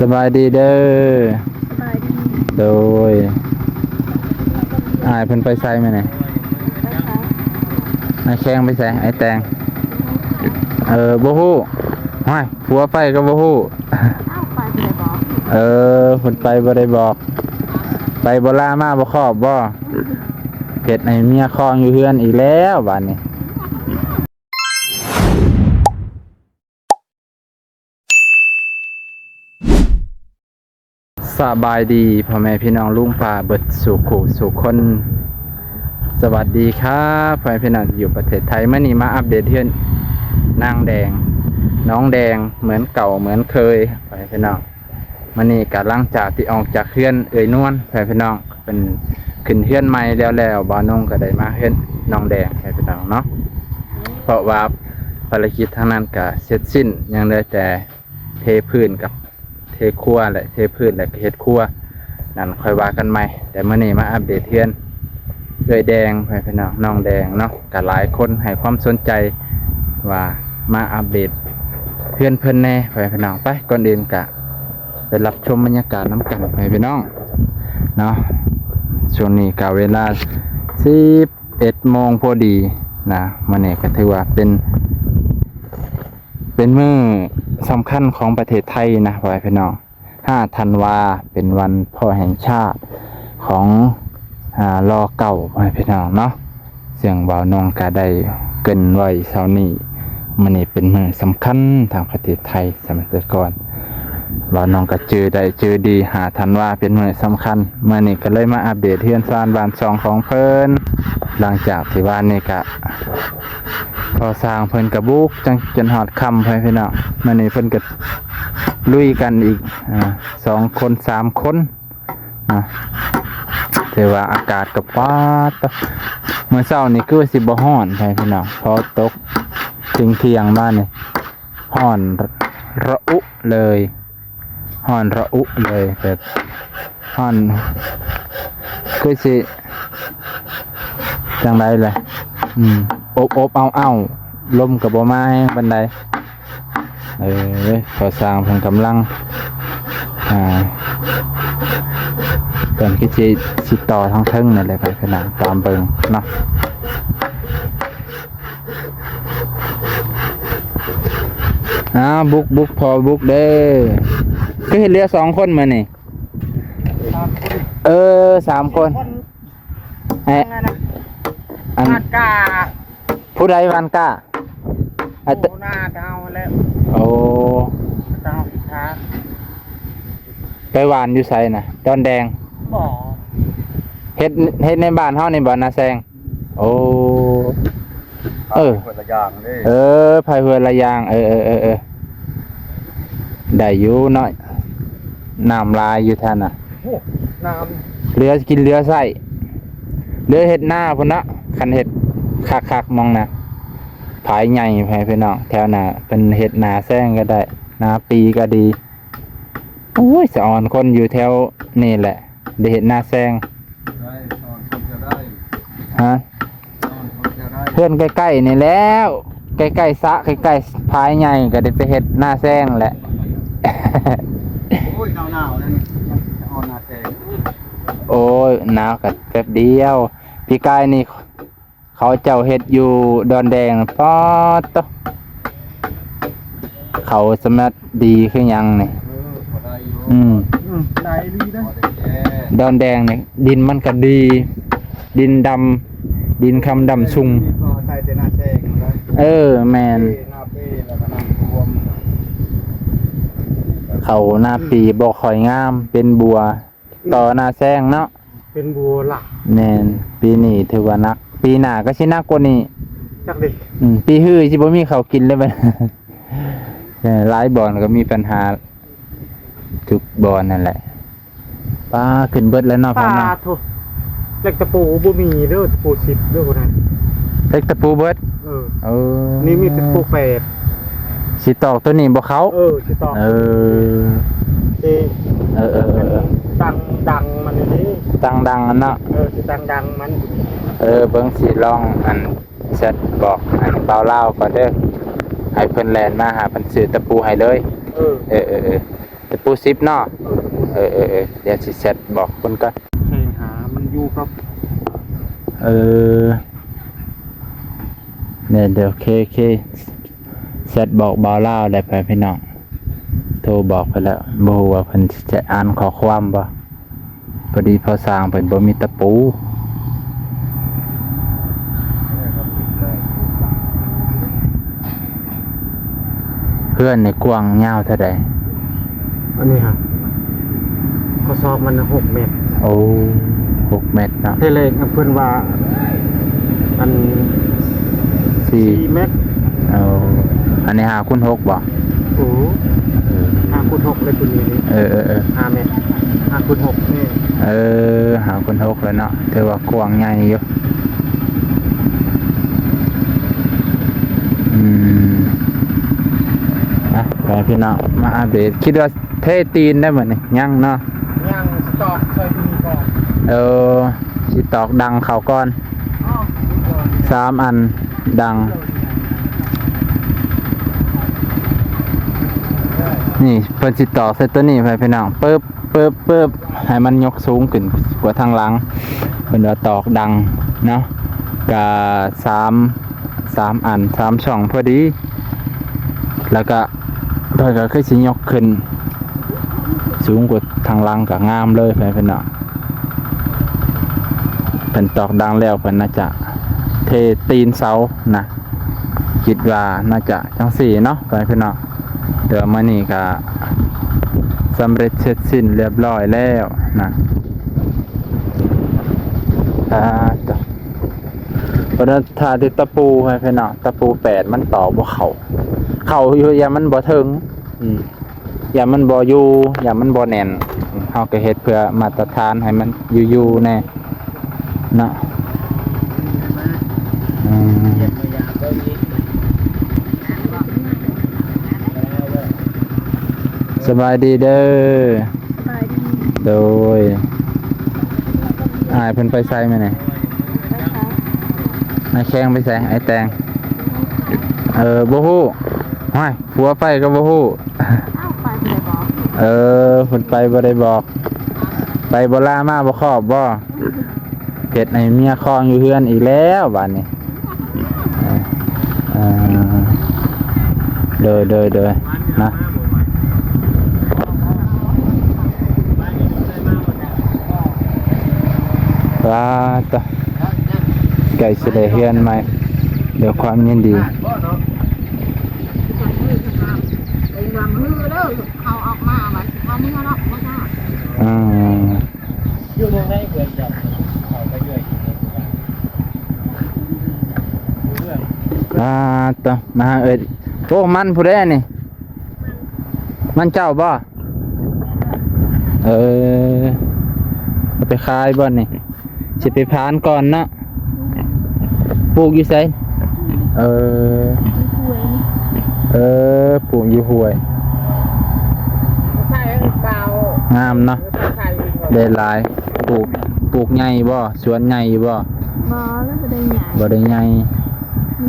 สบายดีเด้อสบายดีโดยอายเพิ่นไปไสมาเนี่ยนะคะไอ้แข้งไปไสไอ้แตงบ่ฮู้ห้อยผัวไปก็บ่ฮู้ อ้าวไปไหนบอกเพิ่นไปบ่ได้บอกไปบ่ลามาบ่ครอบบ่เฮ็ดให้เมียคลองอยู่เฮือนอีกแล้วบัดนี้สบายดีพ่อแม่พี่น้องลุงป้าเบิดสู่ขู่สู่คนสวัสดีครับพ่อแม่พี่น้องที่อยู่ประเทศไทยเมื่อนี้มาอัปเดตเรื่องนางแดงน้องแดงเหมือนเก่าเหมือนเคยพ่อแม่พี่น้องมื่อนี้ก็หลังจากที่ออกจากเฮือนเอ่ยนวลพ่อแม่พี่น้องเป็นขึ้นเฮือนใหม่แล้วบ่าวนงก็ได้มาเฮือนน้องแดงพ่อแม่พี่น้องเนาะเพราะว่าภารกิจทั้งนั้นก็เสร็จสิ้นยังเหลือแต่เทพื้นกับเทครัวและเทพื้นและเฮ็ดครัวนั่นค่อยว่ากันใหม่แต่มื่อนี้มาอัปเดตเฮือนเอ่ยแดงพ่อแม่พี่น้องน้องแดงเนาะก็หลายคนให้ความสนใจว่ามาอัปเดตเพื่อนเพิ่นแน่พ่อแม่พี่น้องไปก่อนอื่นก็ไปรับชมบรรยากาศน้ำกันพ่อแม่พี่น้องเนาะช่วงนี้ก็เวลา11 โมงพอดีนะมื้อนี้ก็ถือว่าเป็นมื้อสำคัญของประเทศไทยนะพ่อแม่พี่น้อง5 ธันวาเป็นวันพ่อแห่งชาติของรอเก่าพ่อแม่พี่น้องเนาะเสียงบ่าวนองก็ได้เกริ่นไว้เช้านี้มื้อนี้เป็นมื้อสำคัญทางประเทศไทยสมัยแต่ก่อนบ่าวนองก็เจอดี5 ธันวาเป็นมื้อสำคัญมื้อนี้ก็เลยมาอัปเดตเฮือนซ่านบ้านช่องของเพิ่นหลังจากที่ว่านี่ก็พอสร้างเพิ่นก็บุกจนฮอดค่ำพ่อแม่พี่น้องมื้อนี้เพิ่นก็ลุยกันอีก2 คน 3 คนถือว่าอากาศกับฟ้าเมื่อเช้านี่คือสิบ่ฮ้อนใช่พี่น้องพอตกเที่ยงบ้านนี่ฮ้อนระอุเลยฮ้อนระอุเลยแบบฮ้อนคือสิจังไดเลยอบเอาลมกับบ่มาแฮงปานใดขอสร้างเพิ่นกำลังเพิ่นคือสิต่อทางเทิงนั่นแหละไปขนาดตามเบิ่งเนาะบุกพอบุกเด้อคือเห็นเรือ2 คนมื้อนี่3 คนอันกาผู้ใดวันกล้าหน้าเท้าแล้วโอ้เท้าผิดทาง ไปหวานอยู่ไสน่ะดอนแดงบ่เฮ็ดในบ้านเฮานี่บ่นาแซงโอ้เพิ่นละอย่างเด้ไผเพิ่นละอย่างได้อยู่เนาะน้ำลายอยู่ท่านน่ะน้ำเรือกินเรือไส้เรือเฮ็ดหน้าพุ่นนะคันเฮ็ดคักๆมองนะผายใหญ่แพี่น้องแถวน่ะเป็นเฮ็ดนาแซงก็ได้นาปีก็ดีโอ้ยสะอ่อนคนอยู่แถวนี่แหละได้เฮ็ดนาแซงได้สอนคนจะได้ฮะเพื่อนใกล้ๆนี่แล้วใกล้ๆสะใกล้ๆผายใหญ่ก็ได้ไปเฮ็ดนาแซงแหละโอ้ยหนาวนั่นอ่อนนาแซงโอ้ยหนาวกันแป๊บเดียวพี่กายนี่เขาเจ้าเฮ็ดอยู่ดอนแดงป๊อดตเขาสมัครดีขึ้นยังนี่ได้ดีนะดอนแดงนี่ดินมันก็ดีดินดำดินคำดำชุ่มใส่แต่นาแซงแมนนาปีแล้วก็น้ำท่วมเขาหน้าปีบ่ค่อยงามเป็นบัวต่อหน้าแซงเนาะเป็นบัวหลักแม่นปีนี้ถือว่านักปีหน้าก็สิหนักกว่านี้จักดิปีฮื้อสิบ่มีข้าวกินเลยบัดหลายบ่อนก็มีปัญหาทุกบ่อนนั่นแหละป้าขึ้นเบิดแล้วเนาะพ่อเนาะเล็กตะปูบ่มีเด้อตะปู10เด้อพุ่นน่ะเล็กตะปูเบิดนี่มีตะปู8สิตอกตัวนี้บ่เขาสิตอกดังมันนี่ดังอันเนาะสิดังมันเบิ่งสิลองอันเสร็จบอกอันเบาเล่าก่อนเด้อให้เพิ่นแล่นมาหาเพิ่นซื้อตะปูให้เลย ตะปู10เนาะเดี๋ยวสิเสร็จบอกเพิ่นก่อน แข่งหามันอยู่ครับ เออเนี่ยเดี๋ยวเคเสร็จบอกบ่าวลาวได้ไปพี่น้องโทรบอกไปแล้วบ่ฮู้ว่าเพิ่นสิจะอ่านข้อความบ่พอดีพอสร้างเพิ่นบ่มีตะปูเพื่อนในกว้างยาวเท่าใด อันนี้ฮะข้อสอบมัน6 เมตร โอ้6 เมตรเนาะ เทเลกเพิ่นว่าอัน 4 เมตร เอาอันนี้5คูณ6บ่ โอ้5 คูณ 6เลยตัวนี้นี่ เออ 5 เมตร5 คูณ 6นี่ 5คูณ6แล้วเนาะถือว่ากว้างใหญ่อยู่ไปพี่น้องมาอัปเดตคิดว่าเทตีนได้เหมือนนี่ยังเนาะ ย่างสตอร์ใส่ที่นี่ก่อน สิตอกดังเขาก่อน อ๋อ 3 อันดังนี่เพิ่นสิตอกใส่ตัวนี้ไปพี่น้องปึ๊บให้มันยกสูงขึ้นกว่าทางหลังเพิ่นว่าตอกดังเนาะก็3อัน3ช่องพอดีแล้วก็เพิ่นก็คือสิยกขึ้นสูงกว่าทางหลังก็งามเลยไปพี่น้องเพิ่นตอกดังแล้วเพิ่นน่าจะเทตีนเสานะคิดว่าน่าจะจังสี่เนาะไปพี่น้องเดี๋ยวมานี่ก็สำเร็จเสร็จสิ้นเรียบร้อยแล้วนะต่อเพราะนั้นถ้าติดตะปูให้พี่น้องตะปู8มันต่อบ่เข้าอยู่อย่ามันบ่ถึงอย่ามันบ่อยู่อย่ามันบ่แน่นเฮาก็เฮ็ดเพื่อมาตรฐานให้มันอยู่ๆแน่เนาะสบายดีเด้อโดยอายเพิ่นไปไสมาไหนนายแข้งไปไสไอ้แตงบ่ฮู้ห้อยผัวไปก็บ่ฮู้เพิ่นไปบ่ได้บอกไปบ่ลามาบ่ครอบบ่เฮ็ดให้เมียคลองอยู่เฮือนอีกแล้วบัดนี้เด้อนะว่าต่อไก่สิได้เฮือนใหม่เดี๋ยวความยินดีเอาออกมาแบบเอาไม่เอาหรอกไม่ได้ อยู่ตรงไหนเพื่อนจับเขาไปเรื่อยต่อมาโอ้มันผู้ใดนี่มันเจ้าบ่เอาไปขายบ่นี่สิไปพานก่อนเนาะปลูกอยู่ไสปลูกอยู่ห้วยใช่เปล่าง ามเนาะได้หลายปลูกใหญ่บ่สวนใหญ่บ่ บอแล้วก็ได้ใหญ่ บ่ได้ใหญ่ มี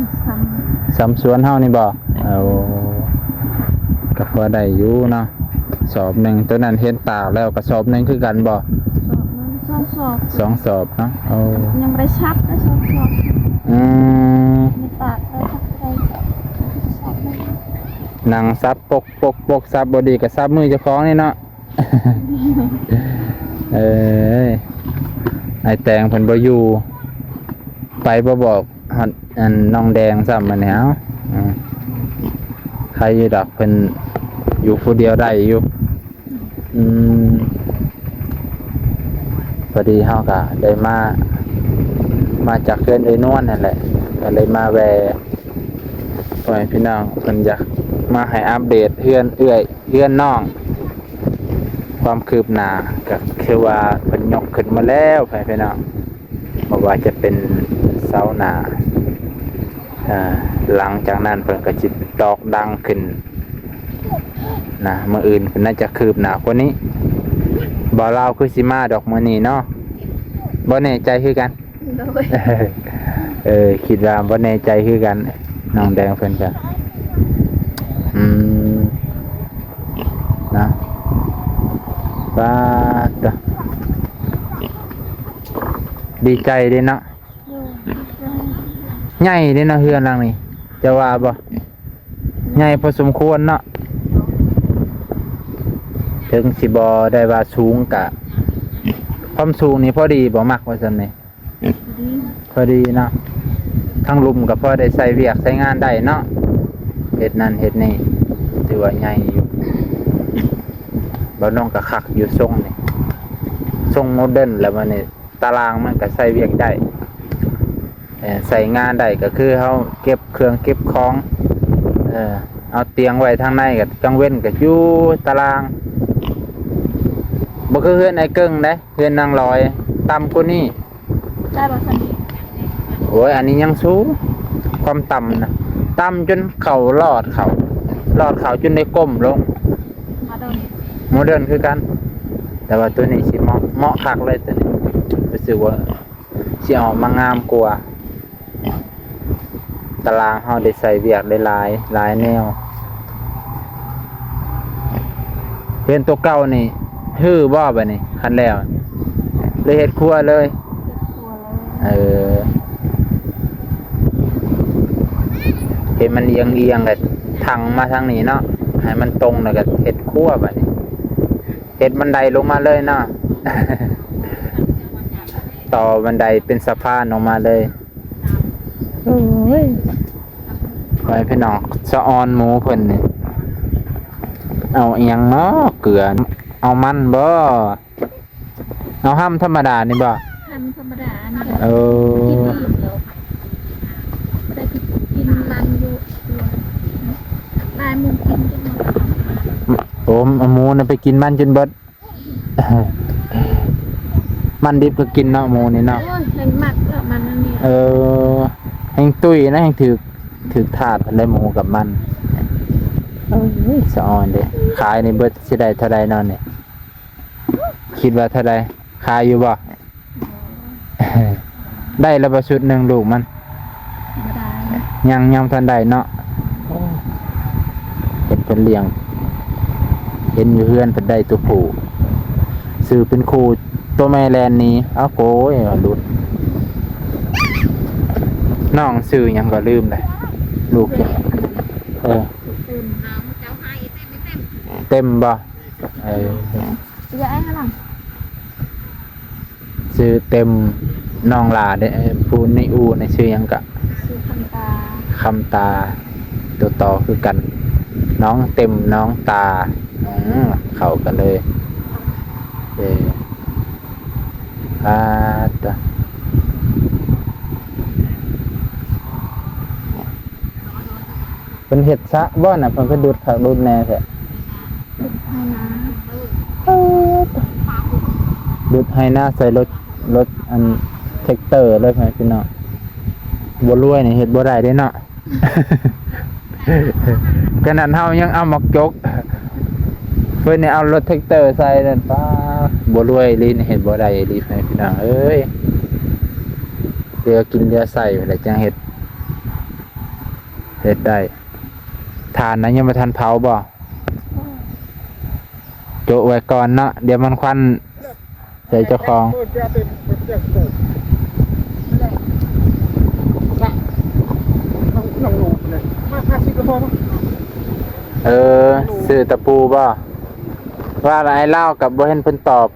ซ้ำสวนเฮานี่บ่ก็พอได้อยู่เนาะสอบหนึ่งตัวนั้นเห็นตาแล้วก็สอบหนึ่งคือกันบ่สองสอบ 2 สอบเนาะยังไม่ได้ชับได้สอบไม่ปากได้ชับได้สอบไม่ หนังซับปกซับบดีกับซับมือเจ้าของนี่เนาะ ไอแตงเพิ่นบ่อยู่ไปบ่บอกอันน้องแดงซ้ำมันแหวใครอยู่ดอกเพิ่นอยู่ผู้เดียวได้อยู่พอดีเฮาก็ได้มาจากเพื่อนไอ้นวลนั่นแหละก็เลยมาแวะปล่อยพี่น้องเพิ่นอยากมาให้อัปเดตเพื่อนน้องความคืบหน้าก็คือว่าเพิ่นยกขึ้นมาแล้วพี่น้องบอกว่าจะเป็นเสาหน้าหลังจากนั้นเพิ่นก็สิตอกดังขึ้นนะมื้ออื่นเพิ่นน่าจะคืบหน้ากว่านี้บ่ลาวคือสิมาดอกมื้อนี้เนาะบ่แน่ใจคือกันคิดว่าบ่แน่ใจคือกันน้องแดงเพิ่นก็นะ ดีใจเด้เนาะ ดูใจ ใหญ่เด้เนาะเฮือนหลังนี้จะว่าบ่ใหญ่พอสมควรเนาะถึงสิบ่ได้ว่าสูงกะความสูงนี่พอดีบ่มักว่าซั่นนี่ ดี พอดีเนาะทั้งลุมก็พอได้ใส่เวียกใช้งานได้เนาะเฮ็ดนั่นเฮ็ดนี่ถือว่าใหญ่อยู่บ่น้องก็คักอยู่ทรงนี่ทรงโมเดิร์นแล้วมันนี่ตารางมันก็ใส่เวียกได้ใส่งานได้ก็คือเฮาเก็บเครื่องเก็บของเอาเตียงไว้ทางในก็กลางเว้นก็อยู่ตารางบ่คือเฮือนไอ้เกิ้งเด้เฮือนนางลอยต่ำกว่านี้ ได้บ่สัน โอ้ยอันนี้ยังสูงความต่ำนะต่ำจนเข่าลอดเข่าจนได้ก้มลง มาโดน โมเดิร์นคือกัน แต่ว่าตัวนี้สิเหมาะคักเลยตัวนี้รู้สึกว่าสิออกมางามกว่าตารางเฮาได้ใส่เวียกได้หลายแนวเรียนตัวเก่านี่ฮื้อบ่บัดนี้คันแล้วเลยเฮ็ดครัวเลย ตัวเลย เห็นมันเอียงกับทางมาทางนี้เนาะให้มันตรงแล้วก็เฮ็ดครัวแบบนี้เฮ็ดบันไดลงมาเลยเนาะ ต่อบันไดเป็นสะพานออกมาเลยโอ้ยไปพี่น้องสะออนหมูเพิ่นนี่เอาเอียงเนาะเกลือเอามันบ่เอาห้ำธรรมดานี่บ่ ทำธรรมดานี่ เออ ได้กินมันอยู่ลายมุมกินจนหมด โอ้เอาหมูน่ะไปกินมันจนเบิด มันดิบก็กินเนาะหมูนี่เนาะ โอ้ยแรงมากแล้วมันนั่นนี่ แห่งตุ้ยนะแห่งถือถาดอะไรหมูกับมันสะออนเด้ขายในเบิดสิได้เท่าใดนอนเนี่ยคิดว่าเท่าใดขายอยู่บ่ ได้แล้วบ่ชุดหนึ่งลูกมัน ธรรมดา ยังทันได้เนาะเห็นเป็นเลี้ยงเห็นอยู่เฮือนเป็นได้ตัวผู้ซื้อเป็นครูตัวแม่แลนนี้อ้าวโอ้ยหลุดน้องซื้อหยังก็ลืมเลยลูกเนี่ยเต็มบ่จะไอ้ขนาด ซื้อเต็มน้องหลาเด้พูนในอูในชื่อหยังกะ ซื้อคำตา ตัวต่อคือกัน น้องเต็มน้องตาเข้ากันเลยตัวเป็นเห็ดซะบ่น่ะเพิ่นก็ดูดผักดูดแหน่แท้ ให้นะ ดูดให้หน้าใส่รถอันแท็กเตอร์เลยพี่น้องบ่รวยนี่เฮ็ดบ่ได้เด้เนาะ ขนาดเฮายังเอาหมอกจกเพิ่นนี่เอารถแท็กเตอร์ใส่นั่นป้าบ่รวยลีนี่เฮ็ดบ่ได้ลีพี่น้องเอ้ยเรือกินเรือใส่แล้วจังเฮ็ดได้ทานนะยังบ่ทันเผาบ่โจไว้ก่อนเนาะเดี๋ยวมันควันใส่เจ้าของซื้อตะปูบ่ว่าอะไรเล่ากับบ่เห็นเพิ่นตอบ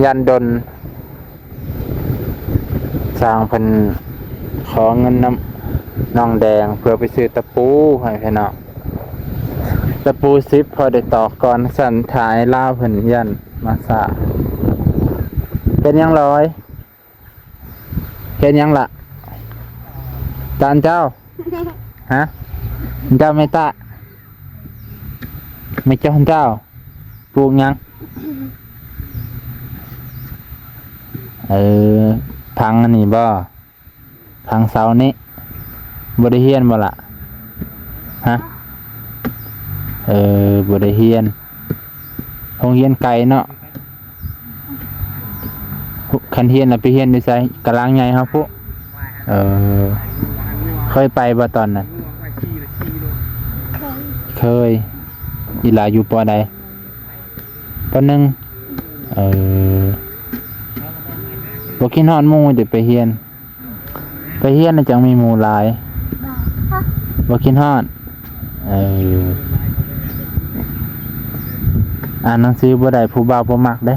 ยันดนสร้างเพิ่นขอเงินน้องแดงเพื่อไปซื้อตะปูให้พี่น้องตะปู10พอได้ตอกก่อนสั่นถ่ายเล่าเพิ่นยันมาซะเป็นยังร้อยเห็นยังล่ะจานเจ้าฮะเจ้าไม่ตะไม่เจ้าเจ้าปลูกยังพังอันนี้บ่พังเสานี้บ่ได้เฮียนบ่ล่ะฮะบ่ได้เฮียนโรงเรียนไกลเนาะคันเฮียนน่ะไปเฮียนอยู่ไสกะลางใหญ่ครับพุเคยไปบ่ตอนนั้นเคยอีหลาอยู่ปอใดปอหนึ่ง บ่กินฮอดหมู่เดี๋ยวไปเฮียนน่ะจังมีหมู่หลายบ่กินฮอดอ่านหนังสือบ่ได้ผู้บ่าวบ่มักเด้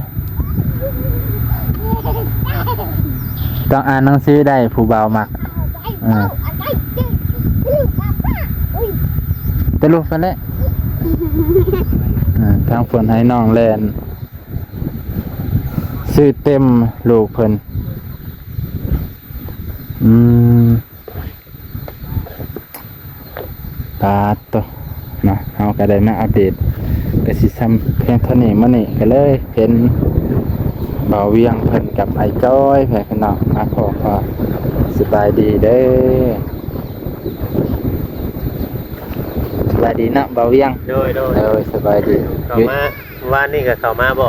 ต้องอ่านหนังสือได้ผู้บ่าวมักตะลุกไปแล้วทางฝนให้น้องแลนซื้อเต็มลูกเพิ่นปาดตัวเนาะเฮาก็ได้มาอัปเดตก็สิซ้ำเพียงเท่านี้มื้อนี้ก็เลยเห็นบ่าวเวียงเพิ่นกับไอ้จ้อยเพิ่นเนาะมาขอสบายดีเด้อสบายดีเนาะบ่าวเวียงโดยสบายดีเข้ามาวันนี้ก็เข้ามาบ่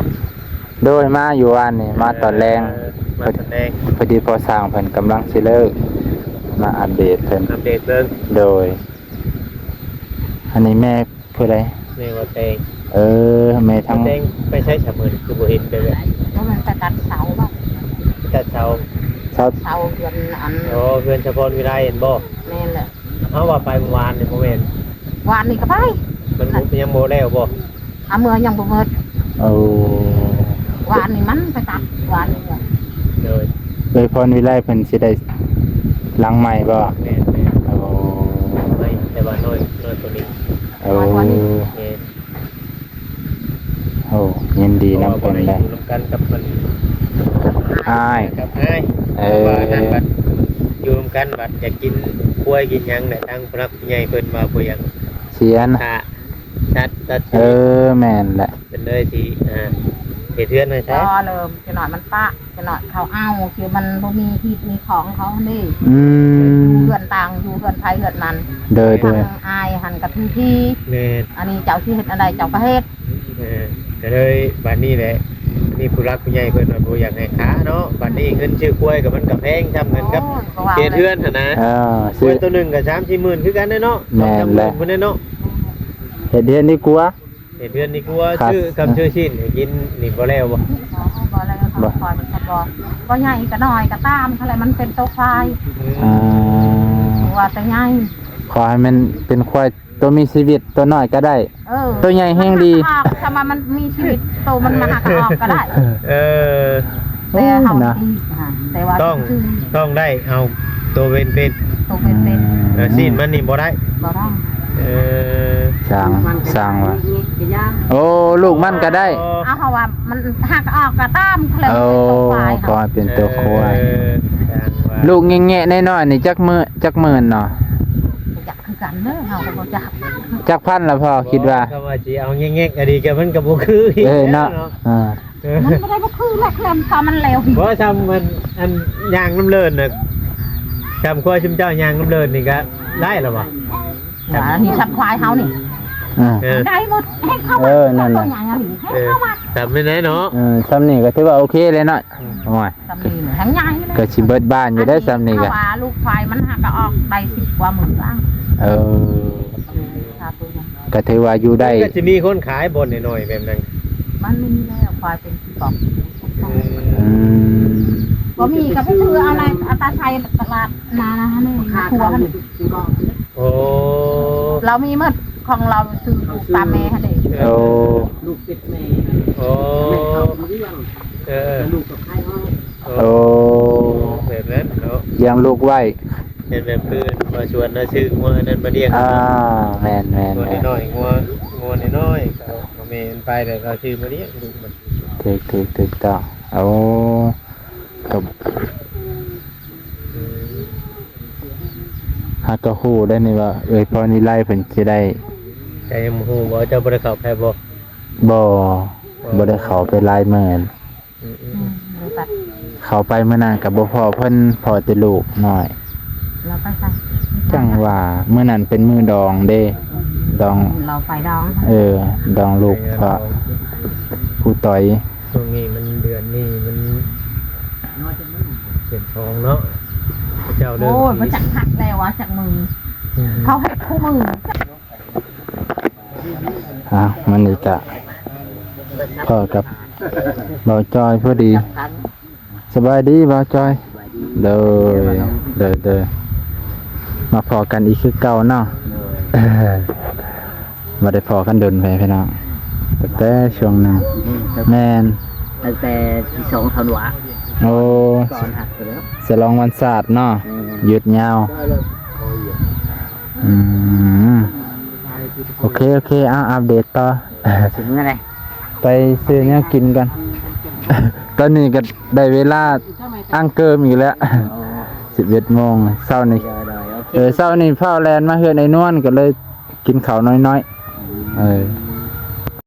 โดยมาอยู่วันนี้มาตอนแรงพอดีพอสร้างเพิ่นกำลังสิเลิกมาอัปเดตเพิ่นโดยอันนี้แม่ผู้ใดแม่ว่าเตงแม่ทั้งเตงไปใช้ฉมือคือบ่เห็นเด้อเพราะมันไปตัดเสาบ่ตัดเสาเดือนอันเพื่อนเฉพาะวิไลเห็นบ่แม่นแหละเฮาว่าไปเมื่อวานนี่บ่แม่นวานนี่ก็ไปมันยังบ่แล้วบ่เมื่อยังบ่หมดวานนี่มันไปตัดวานนี่เลยพรวิไลเพิ่นสิได้หลังใหม่บ่แม่นไม่แต่ว่าน้อยตัวนี้ยินดีนำเพิ่นได้ร่วมกันกับเพิ่นกับว่านั่นบัดอยู่ร่วมกันบัดอยากกินกล้วยกินหยังเนี่ยทางผู้รับผู้ใหญ่เพิ่นมาบ่ยังเสียนชัดแม่นแหละเป็นเลยที่เฮ็ดเทือนให้แท้ก็เริ่มจะหน่อยมันปะจะหน่อยเขาเอาคือมันบ่มีที่มีของเขานี่เพื่อนต่างอยู่เพื่อนไผเพื่อนมันเด้ออายหันกับที่อันนี้เจ้าที่เฮ็ดอะไรเจ้าก็เฮ็ดก็เลยบัดนี้แหละนี่ผู้รักผู้ใหญ่เพิ่นว่าบ่อยากให้ค้าเนาะบัดนี้เงินชื่อกล้วยกับมันก็แพงทำเงินกับเฮ็ดเทือนหั่นนะกล้วยตัวนึงก็ 3-4 หมื่นคือกันเนาะ แม่นแหละพุ่นเนาะเฮ็ดเดือนนี่กลัวเฮ็ดเดือนนี่กลัวชื่อคำชื่อชิ้นให้กินนี่บ่แล้วบ่บ่คอยมันบ่ใหญ่ก็น้อยก็ตามอะไรมันเป็นตัวควายว่าแต่ใหญ่ขอให้มันเป็นควายตัวมีชีวิตตัวน้อยก็ได้ตัวใหญ่แห้งดีถ้ามันมีชีวิตโตมันมาหักออกก็ได้แต่เฮาแต่ว่าต้องได้เอาตัวเป็นสิ้นมันนี่บ่ได้สร้างว่าลูกมันก็ได้เอาเขาว่ามันหักออกก็ตามเลยก็เป็นตัวควายลูกแง่ๆน้อยๆนี่จักหมื่นเนาะจักคือกันเด้อเฮาก็บ่จักพันละพอคิดว่าก็ว่าสิเอาแง่ๆก็ดีก็มันก็บ่คือเนาะมันบ่ได้บ่คือแหละแคมพอมันแล้วบ่ทำมันอันยางน้ำเลินน่ะทำควายชุมเจ้ายางน้ำเลินนี่ก็ได้แล้วบ่นี่สับควายเฮานี่ได้หมดให้เข้านั่นน่ะทำไม่ได้เนาะซ้ำนี่ก็ถือว่าโอเคเลยเนาะโอ้ยซ้ำนี่ทั้งใหญ่เลยก็สิเบิดบ้านอยู่ได้ซ้ำนี่ก็ลูกควายมันหักก็ออกได้10 กว่าหมื่นบ้างก็ถือว่าอยู่ได้ก็จะมีคนขายบนหน่อยๆแบบนั้นมันมีแล้วควายเป็นที่บอกก็มีก็ไปซื้ออะไรอัตราชัยตลาดนานะฮะนี่ทัวร์กันเรามีหมดของเราซื้อตามแม่ฮะนี่ลูกติดแม่แม่เขาเลี้ยงลูกกับใครแบบนั้นเนาะเลี้ยงลูกไว้เห็นแบบคืนมาชวนนะชื่องัวนั่นมาเลี้ยงแม่นงัวน้อยงัวน้อยเขาเมนไปแต่เขาชื่อมาเลี้ยงลูกมันถูกต้องฮักก็ฮู้ได้นี่ว่าพอนี่ไล่เพิ่นสิได้ใจมฮู้บ่เจ้าบ่ได้เข้าไปบ่ได้เข้าไปไล่แม่นเข้าไปเมื่อนานก็บ่พอเพิ่นพอแต่ลูกน้อยเราไปซะจังว่าเมื่อนั้นเป็นมื้อดองเด้ดองเราไปดองดองลูกก็ผู้ต่อยช่วงนี้มันเดือนนี้มันเสียนทองเนาะเจ้าเด้อมันจักหักแล้ววะจากมือเขาให้คู่มือมันนี่ก็พอกับเบาจอยพอดี สบายดีบ่าวจอยเด้อมาพอกันอีกคือเก่าเนาะมาได้พอกันดนไปพี่น้องแต่ช่วงหนึงแม่น ตั้งแต่ที่2ธันวา โอ้ ก่อนหักไปแล้ว สลองวันศาสตร์เนาะหยุดยาวโอเคเอาอัปเดตต่อ ถึงเมื่อไหร่ ไปซื้อเนี่ยกินกัน ตอนนี้ก็ได้เวลาอ้างเกิมอีกแล้ว 11 โมงเช้านี้เช้านี้เฝ้าแลนมาเฮือนไอ้นวลก็เลยกินข้าวน้อยๆ